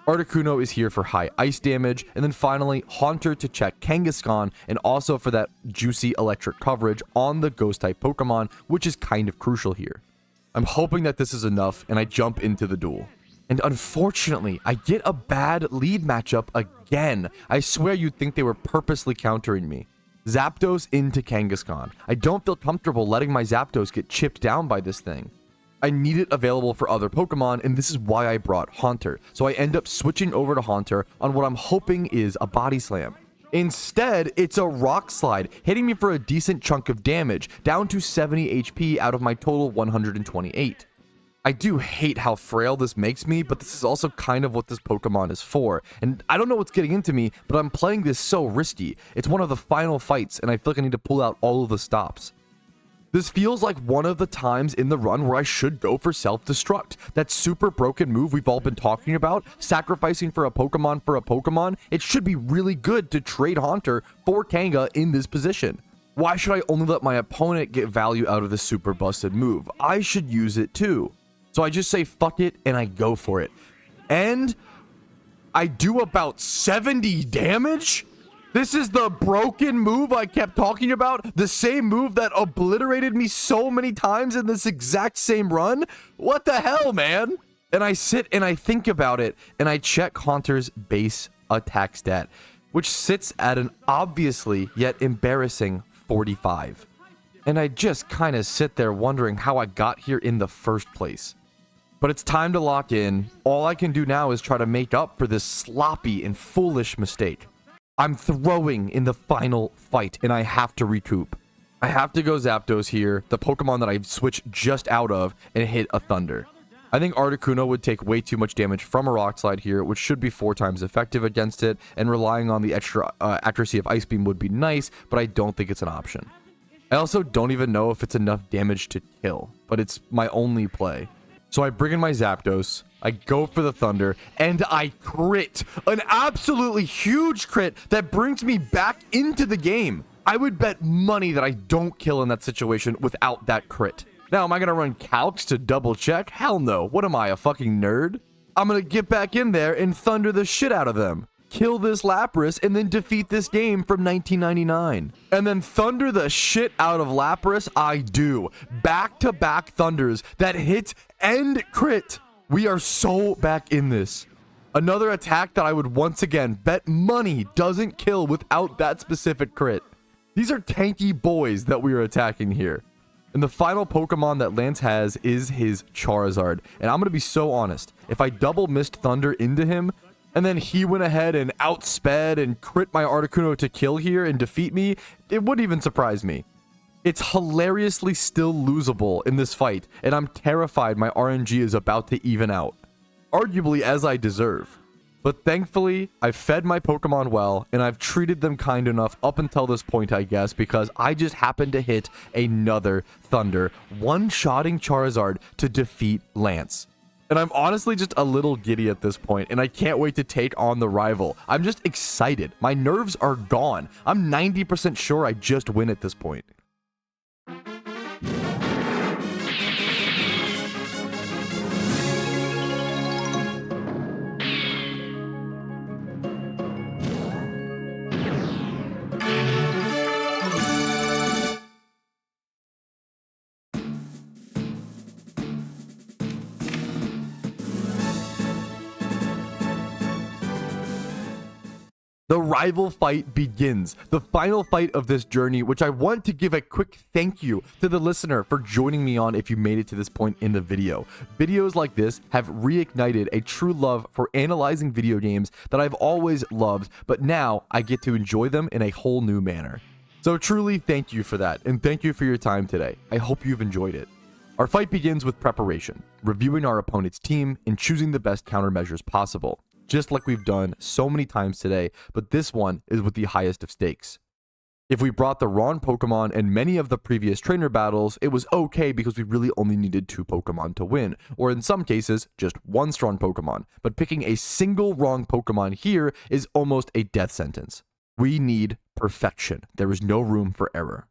Articuno is here for high ice damage, and then finally Haunter to check Kangaskhan and also for that juicy electric coverage on the ghost type Pokemon, which is kind of crucial here. I'm hoping that this is enough and I jump into the duel. And unfortunately, I get a bad lead matchup again. I swear you'd think they were purposely countering me. Zapdos into Kangaskhan. I don't feel comfortable letting my Zapdos get chipped down by this thing. I need it available for other Pokemon, and this is why I brought Haunter. So I end up switching over to Haunter on what I'm hoping is a Body Slam. Instead, it's a Rock Slide, hitting me for a decent chunk of damage, down to 70 HP out of my total 128. I do hate how frail this makes me, but this is also kind of what this Pokemon is for. And I don't know what's getting into me, but I'm playing this so risky. It's one of the final fights, and I feel like I need to pull out all of the stops. This feels like one of the times in the run where I should go for self-destruct. That super broken move we've all been talking about, sacrificing for a Pokemon, it should be really good to trade Haunter for Kanga in this position. Why should I only let my opponent get value out of this super busted move? I should use it too. So I just say fuck it and I go for it. And I do about 70 damage? This is the broken move I kept talking about? The same move that obliterated me so many times in this exact same run? What the hell, man? And I sit and I think about it, and I check Haunter's base attack stat, which sits at an obviously yet embarrassing 45. And I just kind of sit there wondering how I got here in the first place. But it's time to lock in. All I can do now is try to make up for this sloppy and foolish mistake. I'm throwing in the final fight, and I have to recoup. I have to go Zapdos here, the Pokemon that I switched just out of, and hit a Thunder. I think Articuno would take way too much damage from a Rock Slide here, which should be 4 times effective against it, and relying on the extra accuracy of Ice Beam would be nice, but I don't think it's an option. I also don't even know if it's enough damage to kill, but it's my only play. So I bring in my Zapdos, I go for the Thunder, and I crit. An absolutely huge crit that brings me back into the game. I would bet money that I don't kill in that situation without that crit. Now, am I going to run calcs to double check? Hell no. What am I, a fucking nerd? I'm going to get back in there and Thunder the shit out of them. Kill this Lapras, and then defeat this game from 1999. And then Thunder the shit out of Lapras, I do. Back-to-back Thunders that hit and crit. We are so back in this. Another attack that I would once again bet money doesn't kill without that specific crit. These are tanky boys that we are attacking here. And the final Pokemon that Lance has is his Charizard. And I'm going to be so honest. If I double missed Thunder into him, and then he went ahead and outsped and crit my Articuno to kill here and defeat me, it wouldn't even surprise me. It's hilariously still losable in this fight, and I'm terrified my RNG is about to even out. Arguably as I deserve. But thankfully, I've fed my Pokemon well, and I've treated them kind enough up until this point, I guess, because I just happened to hit another Thunder, one-shotting Charizard to defeat Lance. And I'm honestly just a little giddy at this point, and I can't wait to take on the rival. I'm just excited. My nerves are gone. I'm 90% sure I just win at this point. The rival fight begins, the final fight of this journey, which I want to give a quick thank you to the listener for joining me on if you made it to this point in the video. Videos like this have reignited a true love for analyzing video games that I've always loved, but now I get to enjoy them in a whole new manner. So truly thank you for that, and thank you for your time today. I hope you've enjoyed it. Our fight begins with preparation, reviewing our opponent's team, and choosing the best countermeasures possible. Just like we've done so many times today, but this one is with the highest of stakes. If we brought the wrong Pokemon in many of the previous trainer battles, it was okay because we really only needed 2 Pokemon to win, or in some cases, just 1 strong Pokemon. But picking a single wrong Pokemon here is almost a death sentence. We need perfection. There is no room for error.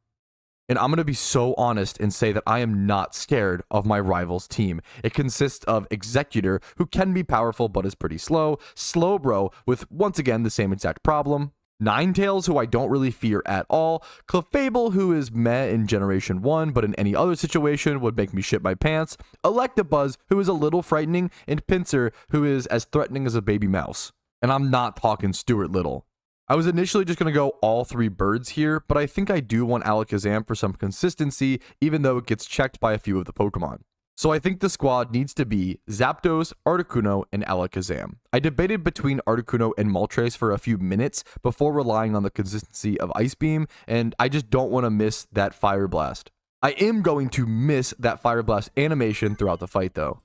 And I'm going to be so honest and say that I am not scared of my rival's team. It consists of Executor, who can be powerful but is pretty slow, Slowbro, with once again the same exact problem, Ninetales, who I don't really fear at all, Clefable, who is meh in Generation 1 but in any other situation would make me shit my pants, Electabuzz, who is a little frightening, and Pinsir, who is as threatening as a baby mouse. And I'm not talking Stuart Little. I was initially just going to go all 3 birds here, but I think I do want Alakazam for some consistency, even though it gets checked by a few of the Pokemon. So I think the squad needs to be Zapdos, Articuno, and Alakazam. I debated between Articuno and Moltres for a few minutes before relying on the consistency of Ice Beam, and I just don't want to miss that Fire Blast. I am going to miss that Fire Blast animation throughout the fight though.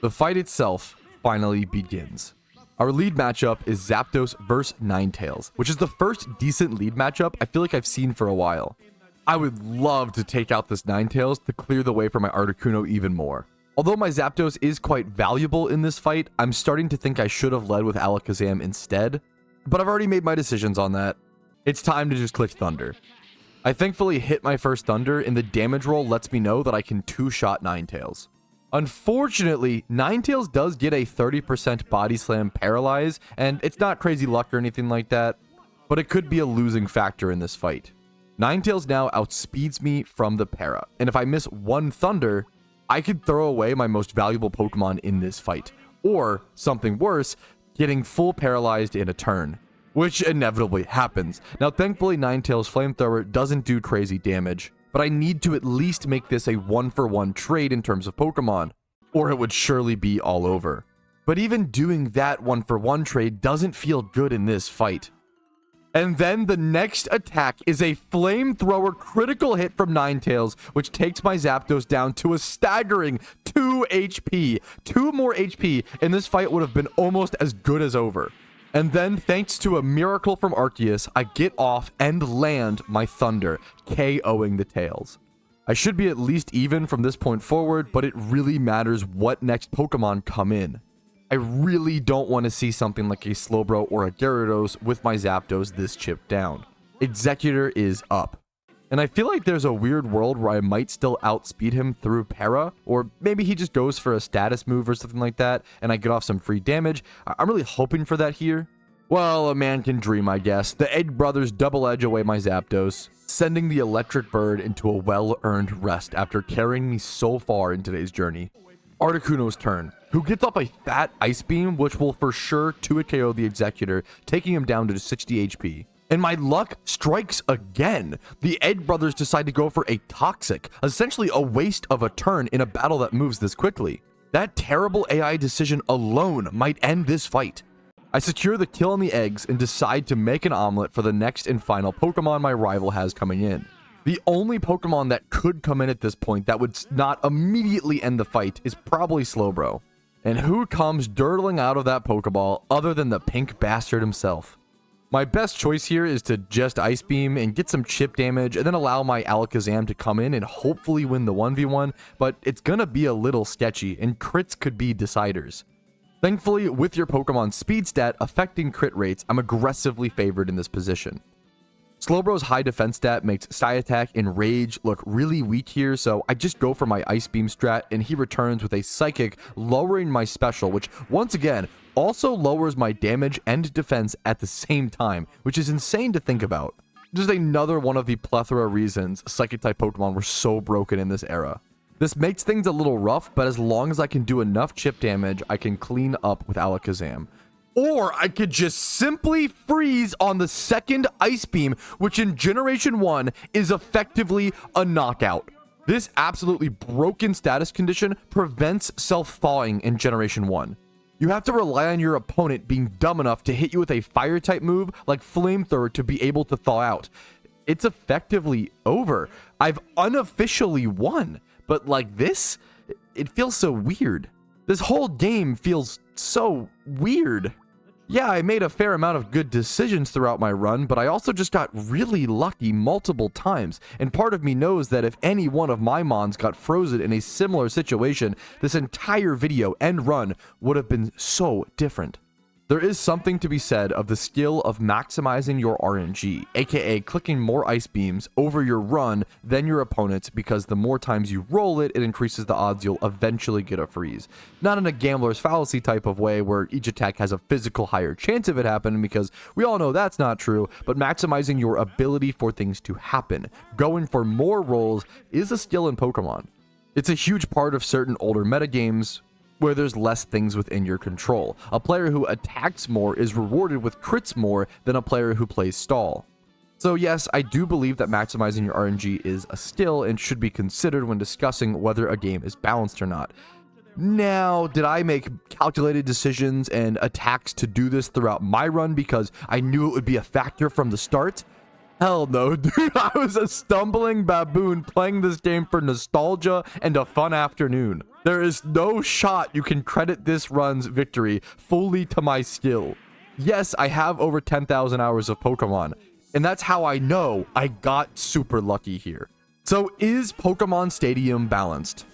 The fight itself finally begins. Our lead matchup is Zapdos vs Ninetales, which is the first decent lead matchup I feel like I've seen for a while. I would love to take out this Ninetales to clear the way for my Articuno even more. Although my Zapdos is quite valuable in this fight, I'm starting to think I should have led with Alakazam instead, but I've already made my decisions on that. It's time to just click Thunder. I thankfully hit my first Thunder, and the damage roll lets me know that I can 2-shot Ninetales. Unfortunately, Ninetales does get a 30% body slam paralyze, and it's not crazy luck or anything like that, but it could be a losing factor in this fight. Ninetales now outspeeds me from the para, and if I miss 1 Thunder, I could throw away my most valuable Pokemon in this fight, or, something worse, getting full paralyzed in a turn, which inevitably happens. Now thankfully Ninetales Flamethrower doesn't do crazy damage, but I need to at least make this a 1-for-1 trade in terms of Pokemon, or it would surely be all over. But even doing that 1-for-1 trade doesn't feel good in this fight. And then the next attack is a Flamethrower critical hit from Ninetales, which takes my Zapdos down to a staggering 2 HP. 2 more HP, and this fight would have been almost as good as over. And then, thanks to a miracle from Arceus, I get off and land my Thunder, KOing the Tails. I should be at least even from this point forward, but it really matters what next Pokemon come in. I really don't want to see something like a Slowbro or a Gyarados with my Zapdos this chipped down. Executor is up. And I feel like there's a weird world where I might still outspeed him through Para, or maybe he just goes for a status move or something like that, and I get off some free damage. I'm really hoping for that here. Well, a man can dream, I guess. The Egg Brothers double edge away my Zapdos, sending the Electric Bird into a well-earned rest after carrying me so far in today's journey. Articuno's turn, who gets off a fat Ice Beam, which will for sure 2-hit KO the Executor, taking him down to 60 HP. And my luck strikes again. The Egg Brothers decide to go for a Toxic, essentially a waste of a turn in a battle that moves this quickly. That terrible AI decision alone might end this fight. I secure the kill on the eggs and decide to make an omelet for the next and final Pokemon my rival has coming in. The only Pokemon that could come in at this point that would not immediately end the fight is probably Slowbro. And who comes dirtling out of that Pokeball other than the pink bastard himself? My best choice here is to just Ice Beam and get some chip damage and then allow my Alakazam to come in and hopefully win the 1v1, but it's gonna be a little sketchy and crits could be deciders. Thankfully, with your Pokemon speed stat affecting crit rates, I'm aggressively favored in this position. Slowbro's high defense stat makes Psy Attack and Rage look really weak here, so I just go for my Ice Beam strat and he returns with a Psychic, lowering my special, which once again also lowers my damage and defense at the same time, which is insane to think about. Just another one of the plethora of reasons Psychic-type Pokemon were so broken in this era. This makes things a little rough, but as long as I can do enough chip damage, I can clean up with Alakazam. Or I could just simply freeze on the second Ice Beam, which in Generation 1 is effectively a knockout. This absolutely broken status condition prevents self-thawing in Generation 1. You have to rely on your opponent being dumb enough to hit you with a fire-type move like Flamethrower to be able to thaw out. It's effectively over. I've unofficially won, but like this, it feels so weird. This whole game feels so weird. Yeah, I made a fair amount of good decisions throughout my run, but I also just got really lucky multiple times, and part of me knows that if any one of my mons got frozen in a similar situation, this entire video and run would have been so different. There is something to be said of the skill of maximizing your RNG, aka clicking more Ice Beams over your run than your opponents, because the more times you roll it, it increases the odds you'll eventually get a freeze. Not in a gambler's fallacy type of way where each attack has a physical higher chance of it happening, because we all know that's not true, but maximizing your ability for things to happen. Going for more rolls is a skill in Pokemon. It's a huge part of certain older metagames where there's less things within your control. A player who attacks more is rewarded with crits more than a player who plays stall. So yes, I do believe that maximizing your RNG is a skill and should be considered when discussing whether a game is balanced or not. Now, did I make calculated decisions and attacks to do this throughout my run because I knew it would be a factor from the start? Hell no, dude. I was a stumbling baboon playing this game for nostalgia and a fun afternoon. There is no shot you can credit this run's victory fully to my skill. Yes, I have over 10,000 hours of Pokemon, and that's how I know I got super lucky here. So is Pokemon Stadium balanced?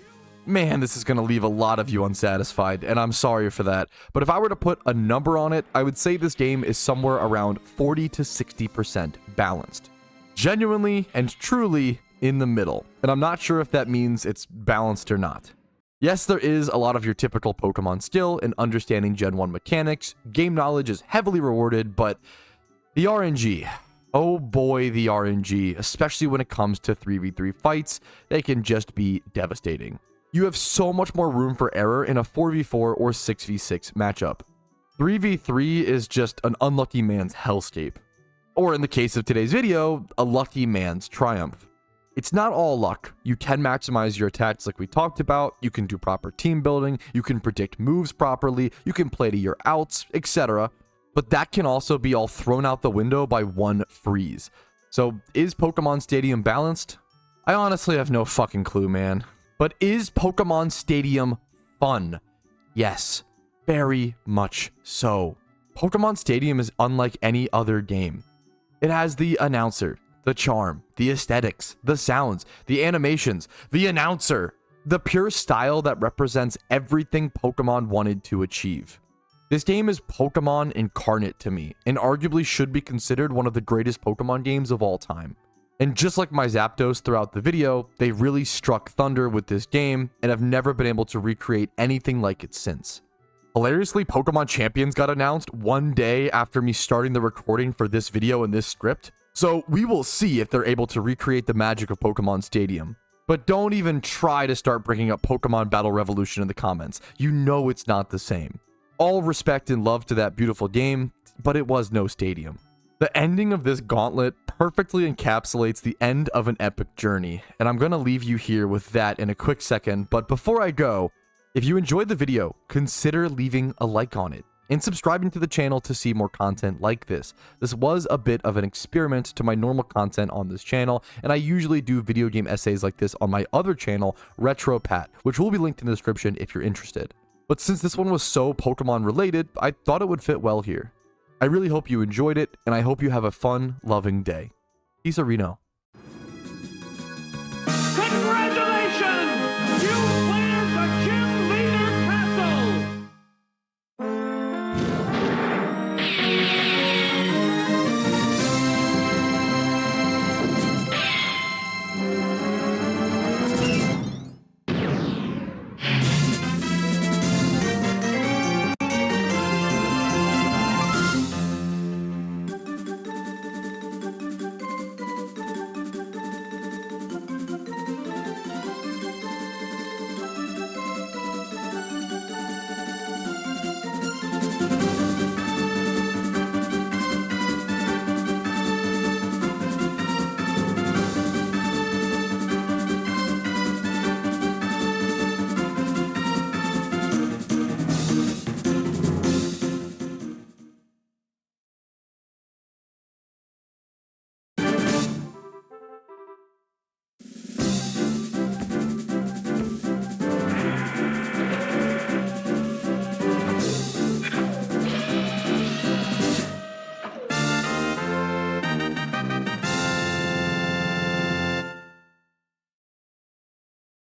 Man, this is going to leave a lot of you unsatisfied, and I'm sorry for that. But if I were to put a number on it, I would say this game is somewhere around 40 to 60% balanced. Genuinely and truly in the middle. And I'm not sure if that means it's balanced or not. Yes, there is a lot of your typical Pokemon skill and understanding Gen 1 mechanics. Game knowledge is heavily rewarded, but the RNG. Oh boy, the RNG, especially when it comes to 3v3 fights, they can just be devastating. You have so much more room for error in a 4v4 or 6v6 matchup. 3v3 is just an unlucky man's hellscape. Or in the case of today's video, a lucky man's triumph. It's not all luck. You can maximize your attacks like we talked about, you can do proper team building, you can predict moves properly, you can play to your outs, etc. But that can also be all thrown out the window by one freeze. So is Pokemon Stadium balanced? I honestly have no fucking clue, man. But is Pokemon Stadium fun? Yes, very much so. Pokemon Stadium is unlike any other game. It has the announcer, the charm, the aesthetics, the sounds, the animations, the announcer, the pure style that represents everything Pokemon wanted to achieve. This game is Pokemon incarnate to me, and arguably should be considered one of the greatest Pokemon games of all time. And just like my Zapdos throughout the video, they really struck thunder with this game, and have never been able to recreate anything like it since. Hilariously, Pokemon Champions got announced one day after me starting the recording for this video and this script, so we will see if they're able to recreate the magic of Pokemon Stadium. But don't even try to start bringing up Pokemon Battle Revolution in the comments. You know it's not the same. All respect and love to that beautiful game, but it was no Stadium. The ending of this gauntlet perfectly encapsulates the end of an epic journey, and I'm going to leave you here with that in a quick second, but before I go, if you enjoyed the video, consider leaving a like on it. and subscribing to the channel to see more content like this. This was a bit of an experiment to my normal content on this channel, and I usually do video game essays like this on my other channel, Retropat, which will be linked in the description if you're interested. But since this one was so Pokemon related, I thought it would fit well here. I really hope you enjoyed it, and I hope you have a fun, loving day. Peace, Reno. Congratulations! You cleared the gym leader castle!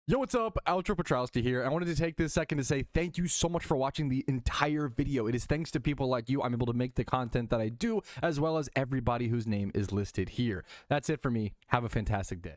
Yo, what's up? Outro Patrouski here. I wanted to take this second to say thank you so much for watching the entire video. It is thanks to people like you I'm able to make the content that I do, as well as everybody whose name is listed here. That's it for me. Have a fantastic day.